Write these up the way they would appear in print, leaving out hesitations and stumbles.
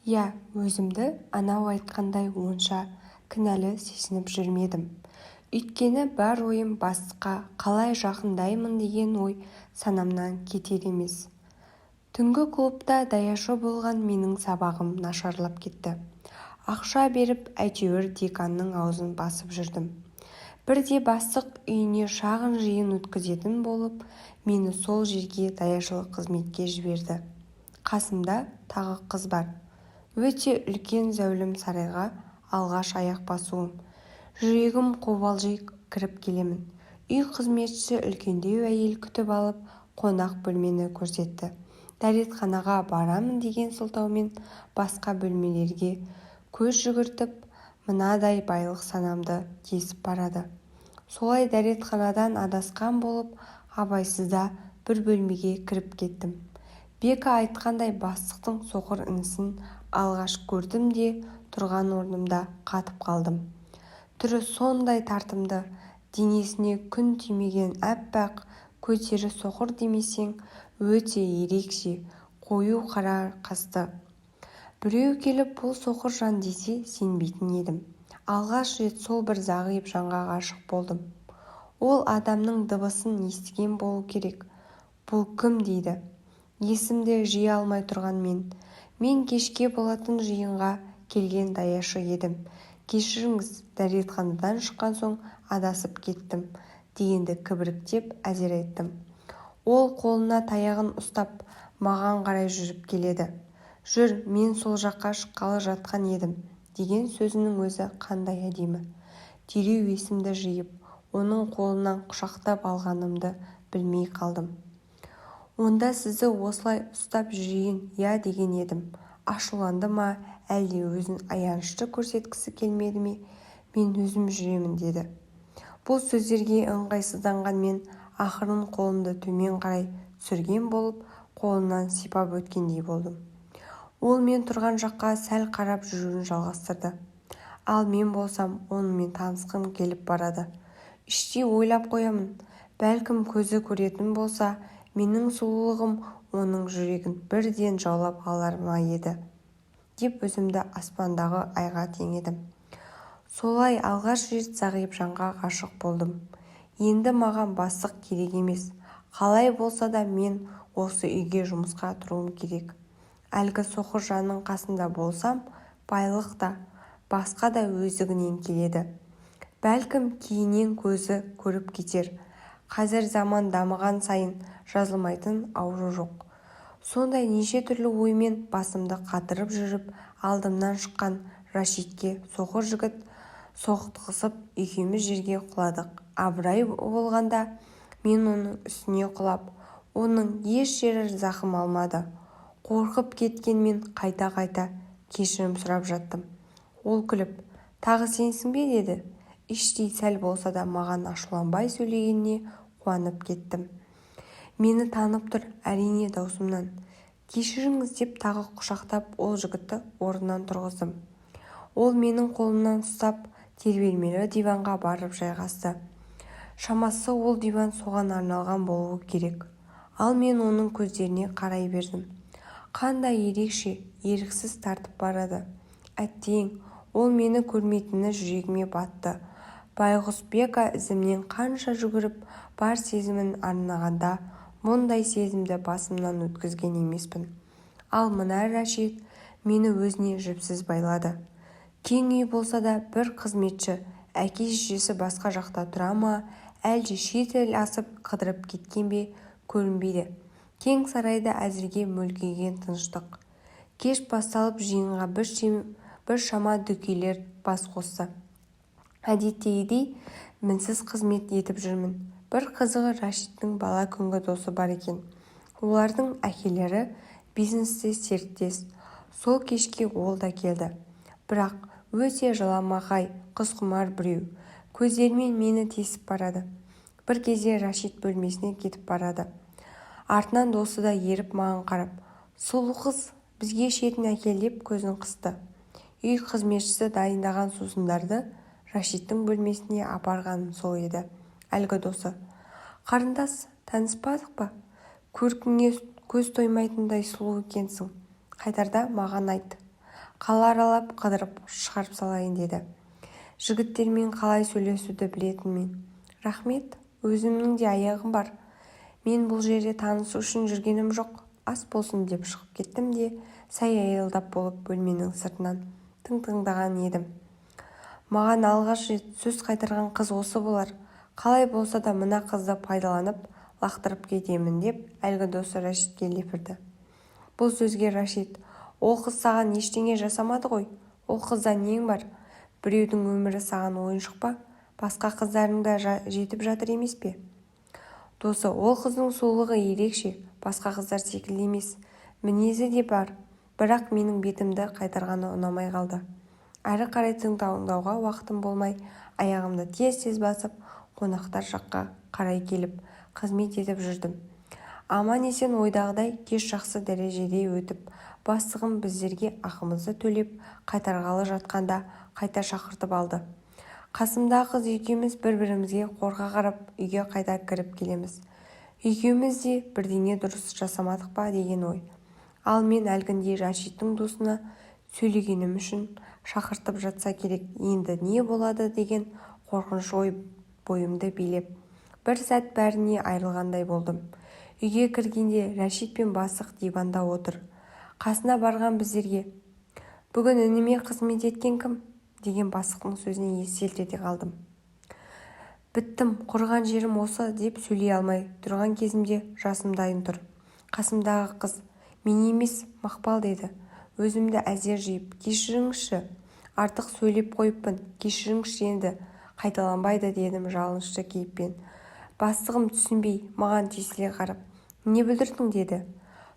иә, өзімді анау айтқандай онша кінәлі сезініп жүрмедім. Өйткені бар ойым бастыққа қалай жақындаймын деген ой санамнан кетер емес. Түнгі клубта даяшы болған менің сабағым нашарлап кетті. Ақша беріп әйтеуір деканның аузын басып жүрдім. Бірде бастық үйіне шағын жиын өткізетін болып, мені сол жерге даяшылық қызметке жіберді. Қасымда тағы қыз бар. Өте үлкен зәулім сарайға алғаш аяқ басуым. Жүрегім қобалжи кіріп келемін. Үй қызметшісі үлкендеу әйел күтіп алып, қонақ бөлмені көрсетті. Дәретханаға барамын деген сылтаумен басқа бөлмелерге көз жүгіртіп, мынадай байлық санамды тесіп барады. Солай дәретханадан адасқан болып, абайсызда бір бөлмеге кіріп кеттім. Бека айтқандай бастықтың соқыр інісін алғаш көрдім де тұрған орнымда қатып қалдым. Түрі сондай тартымды, денесіне күн тимеген әппақ, көздері соқыр демесең, өте ерекше, қою қара қасты. Біреу келіп бұл соқыр жан десе сенбейтін едім. Алғаш рет сол бір зағип жанға ғашық болдым. Ол адамның дыбысын естіген болу керек. Бұл кім дейді? Есімді жия алмай тұрған мен кешке болатын жиынға келген даяшы едім. Кешіріңіз, дәретханадан шыққан соң адасып кеттім дегенді кібіріктеп әзер айттым. Ол қолына таяғын ұстап маған қарай жүріп келеді. Жүр, мен сол жаққа шыққалы жатқан едім деген сөзінің өзі қандай әдемі. Дереу есімді жиып, оның қолынан құшақтап алғанымды білмей қалдым. Онда сізді осылай ұстап жүрейін, я деген едім. Ашуланды ма, әлде өзін аянышты көрсеткісі келмеді ме? Мен өзім жүремін деді. Бұл сөздерге ыңғайсызданған мен ақырын қолымды төмен қарай түсірген болып, қолынан сипап өткендей болдым. Ол мен тұрған жаққа сәл қарап жүруін жалғастырды. Ал мен болсам онымен танысқым келіп барады. Іштей ойлап қоямын, бәлкім көзі көретін болса, менің сұлулығым оның жүрегін бірден жаулап алар ма еді, деп өзімді аспандағы айға теңедім. Солай алғаш рет зағип жанға ғашық болдым. Енді маған бастық керек емес. Қалай болса да мен осы үйге жұмысқа тұруым керек. Әлгі соқыр жанның қасында болсам, байлық та, басқа да өздігінен келеді. Бәлкім кейіннен көзі көріп кетер. Қазір заман дамыған сайын жазылмайтын ауру жоқ. Сондай неше түрлі оймен басымды қатырып жүріп, алдымнан шыққан Рашидке соқыр жігіт соқтығысып екеуміз жерге құладық. Абырой болғанда мен оның үстіне құлап, оның еш жері зақым алмады. Қорқып кеткенмен қайта-қайта кешірім сұрап жаттым. Ол күліп, тағы сенсің бе деді. Іштей сәл болса да маған ашуланбай сөйлегеніне қуанып кеттім. Мені танып тұр, әрине даусымнан. Кешіріңіз деп тағы құшақтап ол жігітті орнынан тұрғыздым. Ол менің қолымнан ұстап тербелмелі диванға барып жайғасты. Шамасы ол диван соған арналған болуы керек. Ал мен оның көздеріне қарай бердім. Қандай ерекше, еріксіз тартып барады. Әттең, ол мені көрмейтіні жүрегіме батты. Байғұс Бека ізімнен қанша жүгіріп бар сезімін арнағанда, мұндай сезімді басымнан өткізген емеспін. Ал мына Рашид мені өзіне жіпсіз байлады. Кең үй болса да бір қызметші, әке-шешесі басқа жақта тұра ма, әлде шет ел асып қыдырып кеткен бе, көрінбейді. Кең сарайда әзірге мүлгіген тыныштық. Кеш басталып жиынға бір шама дөкейлер бас қосты. Әдеттегідей мінсіз қызмет етіп жүрмін. Бір қызығы Рашидтің бала күнгі досы бар екен. Олардың әкелері бизнесте серіктес. Сол кешке ол да келді. Бірақ өте жыламағай, құсқұмар біреу. Көздерімен мені тесіп барады. Бір кезде Рашид бөлмесіне кетіп барады. Артынан досы да еріп маған қарап, сұлу қыз, бізге ішетін әкел деп көзін қысты. Үй қызметшісі дайындаған сусындарды Рашидтің бөлмесіне апарғаным сол еді. Әлгі досы, қарындас, таныспадық па? Көркіңе көз тоймайтындай сұлу екенсің. Қайтарда маған айт. қала аралап қыдырып шығарып салайын деді. Жігіттермен қалай сөйлесуді білетінмін. Рахмет, өзімнің де аяғым бар. Мен бұл жерде танысу үшін жүргенім жоқ. Ас болсын деп шығып кеттім де сәй аялдап болып бөлменің сыртынан тыңдаған едім. Маған алғаш рет сөз қайтарған қыз осы болар. Қалай болса да мына қызды пайдаланып лақтырып кетемін деп әлгі досы Рашидке лепірді. Бұл сөзге Рашид: ол қыз саған ештеңе жасамады ғой, ол қызда нең бар? Біреудің өмірі саған ойыншық па? Басқа қыздарың да жетіп жатыр емес пе? Досы: ол қыздың сұлулығы ерекше, басқа қыздар секілді емес, мінезі де бар, бірақ менің бетімді қайтарғаны ұнамай қалды. Әрі қарай тыңдауға уақытым болмай, аяғымды тез-тез басып, қонақтар жаққа қарай келіп, қызмет етіп жүрдім. Аман-есен ойдағыдай кеш жақсы дәрежеде өтіп, бастығым біздерге ақымызды төлеп қайтарғалы жатқанда қайта шақыртып алды. Қасымдағы қыз екеуміз бір-бірімізге қорқа қарап үйге қайта кіріп келеміз. Екеуміз де бірдеңе дұрыс жасамадық па деген ой. Ал мен әлгіндей Рашидтің досына сөйлегенім үшін шақыртып жатса керек, енді не болады деген қорқыныш ой бойымды билеп, бір сәт бәріне айрылғандай болдым. Үйге кіргенде Рашид пен бастық диванда отыр. Қасына барған біздерге: бүгін ініме қызмет еткен кім? Деген бастықтың сөзіне селт ете қалдым. Біттім, құрған жерім осы деп сөйлей алмай тұрған кезімде жасым дайын тұр. Қасымдағы қыз: мен емес, Мақпал деді. Өзімді әзер жиып: кешіріңізші, артық сөйлеп қойыппын, кешіріңізші, енді қайталанбайды дедім жалынышты кейіппен. Бастығым түсінбей маған тесіле қарап: не бүлдірдің деді.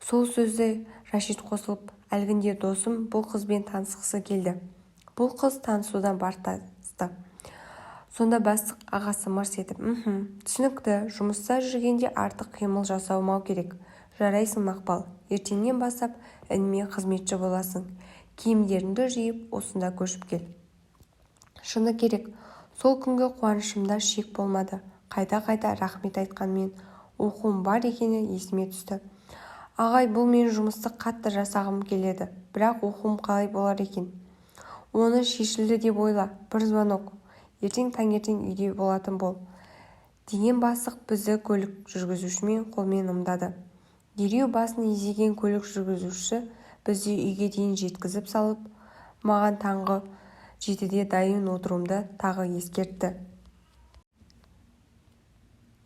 Сол сөзді Рашид қосылып: әлгінде досым бұл қызбен танысқысы келді. Бұл қыз танысудан бар тасты. Сонда бастық ағасы мырс етіп: түсінікті, жұмыста жүргенде артық қимыл жасамау керек. Жарайсың Мақпал, ертеңнен бастап ініме қызметші боласың. Киімдеріңді жиып осында көшіп кел. Шыны керек, сол күнгі қуанышымда шек болмады. Қайта-қайта рахмет айтқанмен оқуым бар екені есіме түсті. Ағай, бұл мен жұмысты қатты жасағым келеді, бірақ оқуым қалай болар екен? Оны шешілді деп ойла, бір звонок. Ертең таңертең үйде болатын бол. Деген бастық бізді көлік жүргізушімен қолмен ымдады. Дереу басын изеген көлік жүргізушісі бізді үйге дейін жеткізіп салып, маған таңғы 7-де дайын отыруымды тағы ескертті.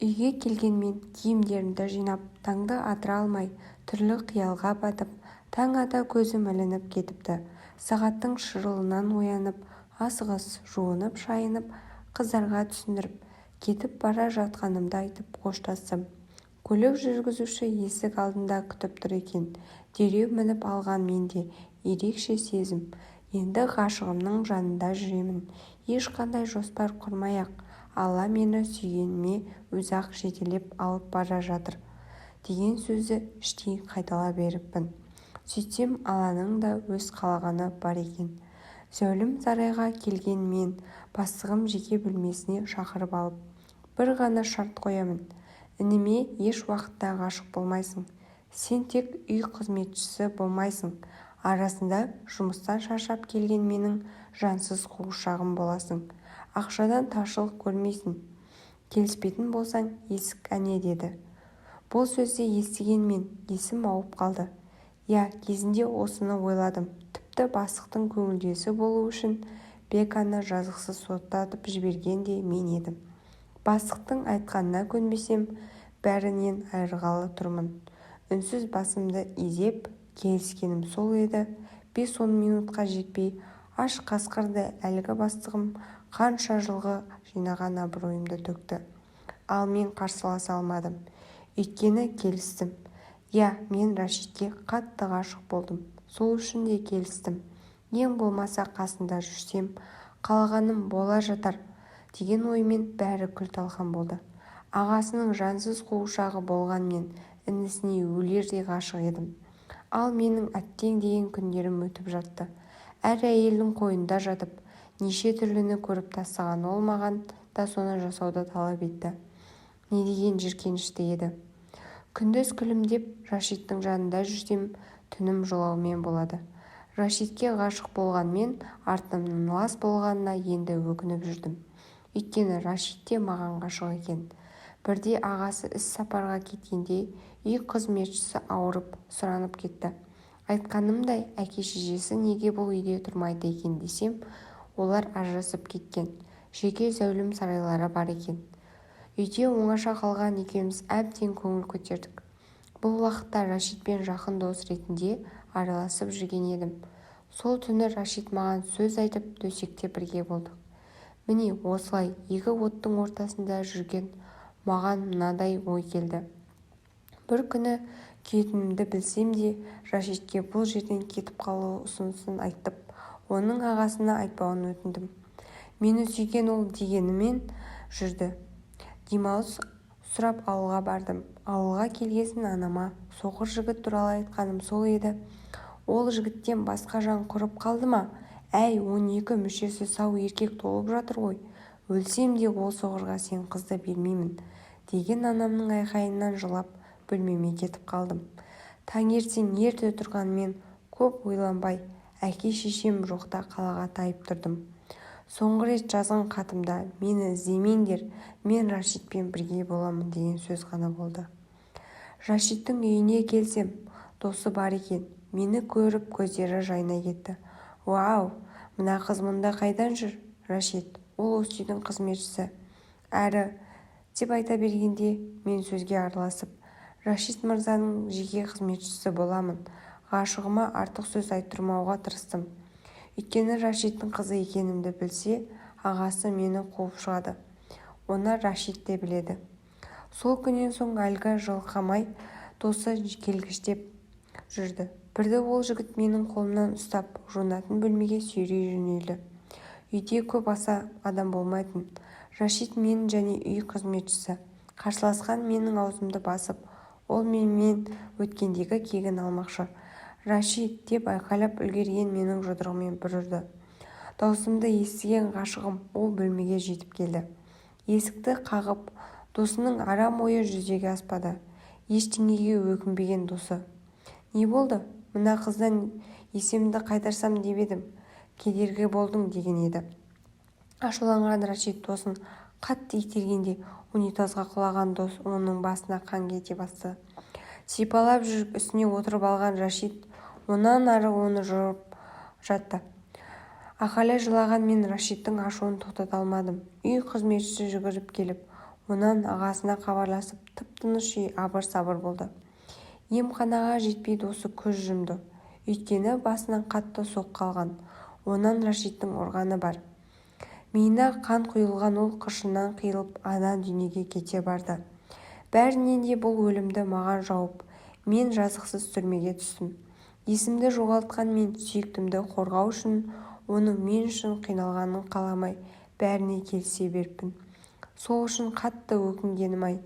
Үйге келгенмен киімдерімді жинап, таңды атыра алмай, түрлі қиялға батып, таң ата көзім ілініп кетіпті. Сағаттың шырылынан оянып, асығыс жуынып, шайынып, қыздарға түсіндіріп, кетіп бара жатқанымды айтып қоштастым. Көлік жүргізуші есік алдында күтіп тұр екен. Дереу мініп алған менде ерекше сезім. Енді ғашығымның жанында жүремін. Ешқандай жоспар құрмай-ақ, Алла мені сүйгеніме өзі-ақ жетелеп алып бара жатыр деген сөзді іштей қайтала беріппін. Сөйтсем Алланың да өз қалағаны бар екен. Зәулім сарайға келген мен бастығым жеке бөлмесіне шақырып алып, бір ғана шарт қоямын: ініме еш уақытта ғашық болмайсың. Сен тек үй қызметшісі болмайсың. Арасында жұмыстан шаршап келген менің жансыз қуыршағым боласың. Ақшадан таршылық көрмейсің. Келіспейтін болсаң есік әне деді. Бұл сөзді естіген мен есім ауып қалды. Кезінде осыны ойладым. Тіпті бастықтың көңілдесі болу үшін Беканы жазықсыз соттатып жіберген де мен едім. Бастықтың айтқанына көнбесем, бәрінен айырғалы тұрмын. Үнсіз басымды изеп, келіскенім сол еді. 5-10 минутқа жетпей, аш қасқырды әлгі бастығым қанша жылғы жинаған абыройымды төкті. Ал мен қарсыласа алмадым. Өйткені келістім. Мен Рашидке қатты ғашық болдым. Сол үшін де келістім. Ең болмаса қасында жүрсем, қалағаным бола жатар деген оймен бәрі күл-талқан болды. Ағасының жансыз қуыршағы болған мен інісіне өлердей ғашық едім. Ал менің әттең деген күндерім өтіп жатты. Әр әйелдің қойнында жатып, неше түрліні көріп тастаған ол маған да соны жасауды талап етті. Не деген жиіркенішті еді. Күндіз күлімдеп Рашидтің жанында жүрсем, түнім жылаумен болады. Рашидке ғашық болған мен артымның лас болғанына енді өкініп жүрдім. Өйткені Рашид те маған ғашық екен. Бірде ағасы іс сапарға кеткенде үй қызметшісі ауырып сұранып кетті. Айтқанымдай, әке-шешесі неге бұл үйде тұрмайды екен десем, олар ажырасып кеткен. Жеке зәулім сарайлары бар екен. Үйде оңаша қалған екеуміз әбден көңіл көтердік. Бұл уақытта Рашидпен жақын дос ретінде араласып жүрген едім. Сол түні Рашид маған сөз айтып, төсекте бірге болдық. Міне осылай екі оттың ортасында жүрген маған мынадай ой келді. Бір күні кететінімді білсем де, Рашидке бұл жерден кетіп қалу ұсынысын айтып, оның ағасына айтпауын өтіндім. Мені сүйген ол дегенімен жүрді. Демалыс сұрап ауылға бардым. Ауылға келгесін анама соқыр жігіт туралы айтқаным сол еді. Ол жігіттен басқа жан құрып қалды ма? Әй, 12 мүшесі сау еркек толып жатыр ғой. Өлсем де ол соқырға сен қызды бермеймін деген анамның айқайынан жылап бөлмеме кетіп қалдым. Таңертең ерте тұрғанмен көп ойланбай әке-шешем жоқта қалаға тайып тұрдым. Соңғы рет жазған хатымда мені іздемеңдер, мен Рашидпен бірге боламын деген сөз ғана болды. Рашидтің үйіне келсем, досы бар екен. Мені көріп көздері жайнай кетті. Вау, мына қыз мұнда қайдан жүр? Рашид, ол осы үйдің қызметшісі. Әрі деп айта бергенде мен сөзге араласып, Рашид мырзаның жеке қызметшісі боламын. Ғашығыма артық сөз айттырмауға тырыстым. Өйткені Рашидтің қызы екенімді білсе, ағасы мені қуып шығады. Оны Рашид те біледі. Сол күннен соң әлгі жылқамай досы келгіштеп жүрді. Бірді ол жігіт менің қолымнан ұстап, жуынатын бөлмеге сүйрей жөнелді. Үйде көп аса адам болмайтын. Рашид мен және үй қызметшісі. Қарсыласқан менің аузымды басып, ол менімен өткендегі кегін алмақшы. Рашид деп айқайлап үлгерген менің жұдырығымен бір ұрды. Даусымды естіген ғашығым ол бөлмеге жетіп келді. Есікті қағып, досының арам ойы жүзеге аспады. Ештеңеге өкінбеген досы. Не болды? Мына қыздан есемді қайтарсам деп едім. Кедергі болдың деген еді. Ашуланған Рашид досын қатты itергенде унитазға құлаған дос оның басына қан кете басты. Сипалап жүріп үстіне отырып алған Рашид онан ары оны жұрып жатты. Ақайлай жылаған мен Рашидтің ашуын тоқтата алмадым. Үй қызметшісі жүгіріп келіп, онан ағасына хабарласып, тып-тыныш үй абыр-сабыр болды. Емханаға жетпей досы көз жұмды. Өйткені басынан қатты соққы алған. Онан Рашидтің ұрғаны бар. Миына қан құйылған ол қыршыннан қиылып ана дүниеге кете барды. Бәрінен де бұл өлімді маған жауып, мен жазықсыз түрмеге түстім. Есімді жоғалтқан мен сүйіктімді қорғау үшін оның мен үшін қиналғанын қаламай бәріне келісе беріппін. Сол үшін қатты өкінгенім-ай.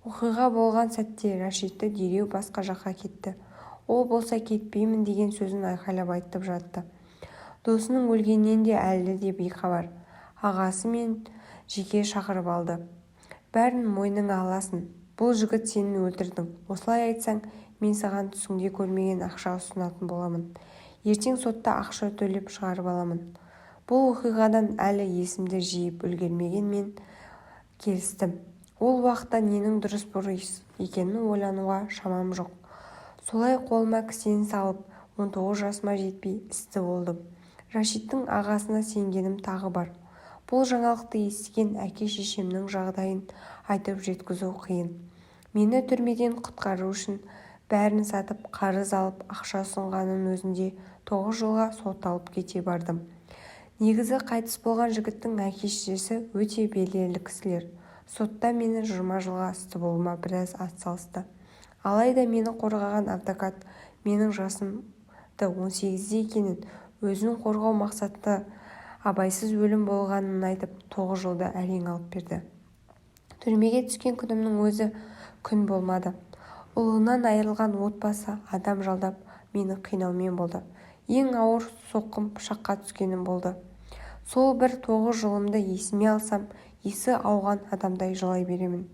Оқиға болған сәтте Рашидті дереу басқа жаққа кетті. Ол болса кетпеймін деген сөзін айқайлап айтып жатты. Досының өлгеннен де әлі де бейхабар. Ағасы мен жеке шақырып алды. Бәрін мойныңа аласың. Бұл жігіт сенің өлтірдің. Осылай айтсаң, мен саған түсіңде көрмеген ақша ұсынатын боламын. Ертең сотта ақша төлеп шығарып аламын. Бұл оқиғадан әлі есімді жиып үлгермеген мен келістім. Ол уақытта ненің дұрыс бұрыс екенін ойлануға шамам жоқ. Солай қолыма кісен салып, 19 жасыма жетпей істі болдым. Рашидтің ағасына сенгенім тағы бар. Бұл жаңалықты естіген әке-шешемнің жағдайын айтып жеткізу қиын. Мені түрмеден құтқару үшін бәрін сатып, қарыз алып, ақша ұсынғанның өзінде 9 жылға сотталып кете бардым. Негізі қайтыс болған жігіттің әке-шешесі өте белгілі кісілер. Сотта мені 20 жылға істі болуыма біраз атсалысты. Алайда мені қорғаған адвокат менің жасымды 18-де екенін, өзін қорғау мақсатты абайсыз өлім болғанын айтып 9 жылда әрең алып берді. Түрмеге түскен күнімнің өзі күн болмады. Ұлынан айырылған отбасы адам жалдап мені қинаумен болды. Ең ауыр соққым пышаққа түскенім болды. Сол бір 9 жылымды есіме алсам, есі ауған адамдай жылай беремін.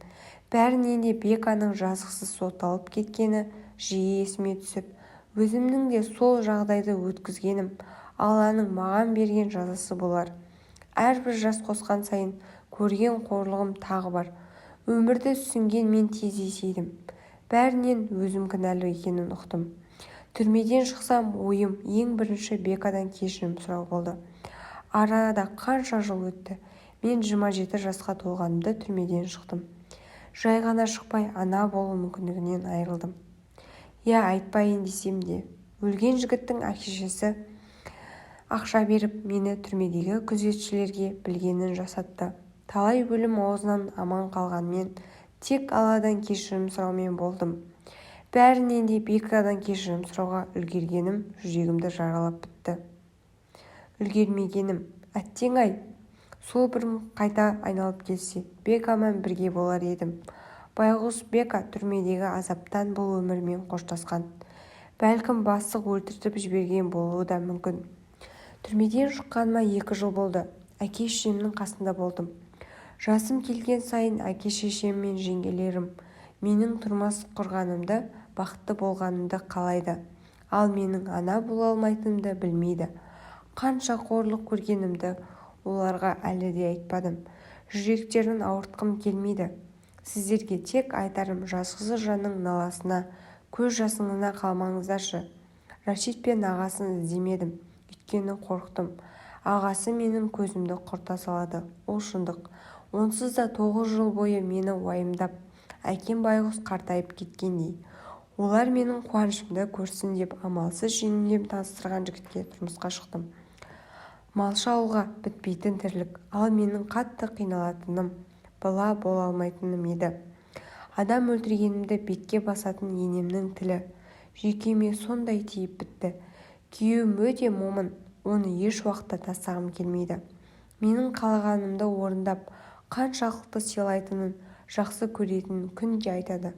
Бәрінен де Беканың жазықсыз сотталып кеткені жиі есіме түсіп, өзімнің де сол жағдайды өткізгенім Алланың маған берген жазасы болар. Әрбір жас қосқан сайын көрген қорлығым тағы бар. Өмірді түсінген мен тез есейдім. Бәрінен өзім кінәлі екенін ұқтым. Түрмеден шықсам ойым ең бірінші Бекадан кешірім сұрау болды. Арада қанша жыл өтті. Мен 27 жасқа толғанымда түрмеден шықтым. Жай ғана шықпай ана болу мүмкіндігінен айырылдым. Я айтпайын десем де, өлген жігіттің әке-шешесі ақша беріп мені түрмедегі күзетшілерге білгенін жасатты. Талай өлім аузынан аман қалғанмен тек Алладан кешірім сұраумен болдым. Бәрінен де Бекадан кешірім сұрауға үлгергенім жүрегімді жаралап бітті. Үлгермегенім, әттең-ай, сол бір қайта айналып келсе, Бекамен бірге болар едім. Байғұс Бека түрмедегі азаптан бұл өмірмен қоштасқан. Бәлкім бастық өлтіртіп жіберген болуы да мүмкін. Түрмеден шыққаныма 2 жыл болды. Әке-шешемнің қасында болдым. Жасым келген сайын әке-шешем мен жеңгелерім менің тұрмыс құрғанымды, бақытты болғанымды қалайды. Ал менің ана бола алмайтынымды білмейді. Қанша қорлық көргенімді оларға әлі де айтпадым. Жүректерін ауыртқым келмейді. Сіздерге тек айтарым, жазықсыз жанның наласына, көз жасыңына қалмаңыздаршы. Рашид пен ағасын іздемедім, өйткені қорықтым. Ағасы менің көзімді құрта салады, ол шындық. Онсыз да 9 жыл бойы мені уайымдап, әкем байғұс қартайып кеткендей. Олар менің қуанышымды көрсін деп амалсыз жеңгем таныстырған жігітке тұрмысқа шықтым. Малшы ауылға бітпейтін тірлік, ал менің қатты қиналатыным бала бола алмайтыным еді. Адам өлтіргенімді бетке басатын енемнің тілі жүйкеме сондай тиіп бітті. Күйеуім өте момын, оны еш уақытта тастағым келмейді. Менің қалағанымды орындап, қаншалықты сыйлайтынын, жақсы көретінін күнде айтады.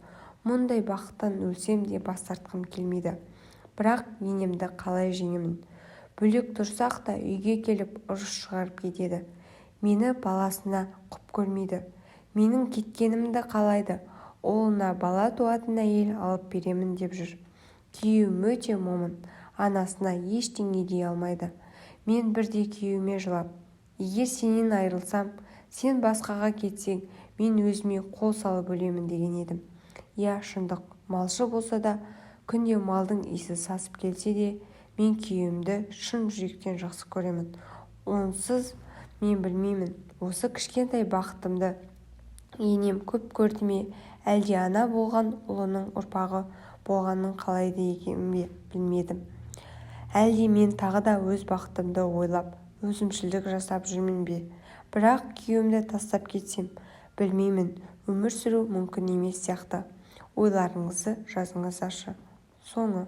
Мұндай бақыттан өлсем де бас тартқым келмейді. Бірақ енемді қалай жеңемін? Бөлек тұрсақ та үйге келіп ұрыс шығарып кетеді. Мені баласына құп көрмейді. Менің кеткенімді қалайды. Ұлына бала туатын әйел алып беремін деп жүр. Күйеуім өте момын, анасына ештеңе дей алмайды. Мен бірде күйеуіме жылап, егер сенен айырылсам, сен басқаға кетсең, мен өзіме қол салып өлемін деген едім. Я, шындық, малшы болса да, күнде малдың иісі сасып келсе де, мен күйеуімді шын жүректен жақсы көремін. Онсыз мен білмеймін, осы кішкентай бақытымды енем көп көрді ме, әлде ана болған ұлының ұрпағы болғанын қалайды екен бе, білмедім. Әлде мен тағы да өз бақытымды ойлап, өзімшілдік жасап жүрмін бе? Бірақ күйеуімді тастап кетсем, білмеймін, өмір сүру мүмкін емес сияқты. Ойларыңызды жазыңыздаршы. Соңы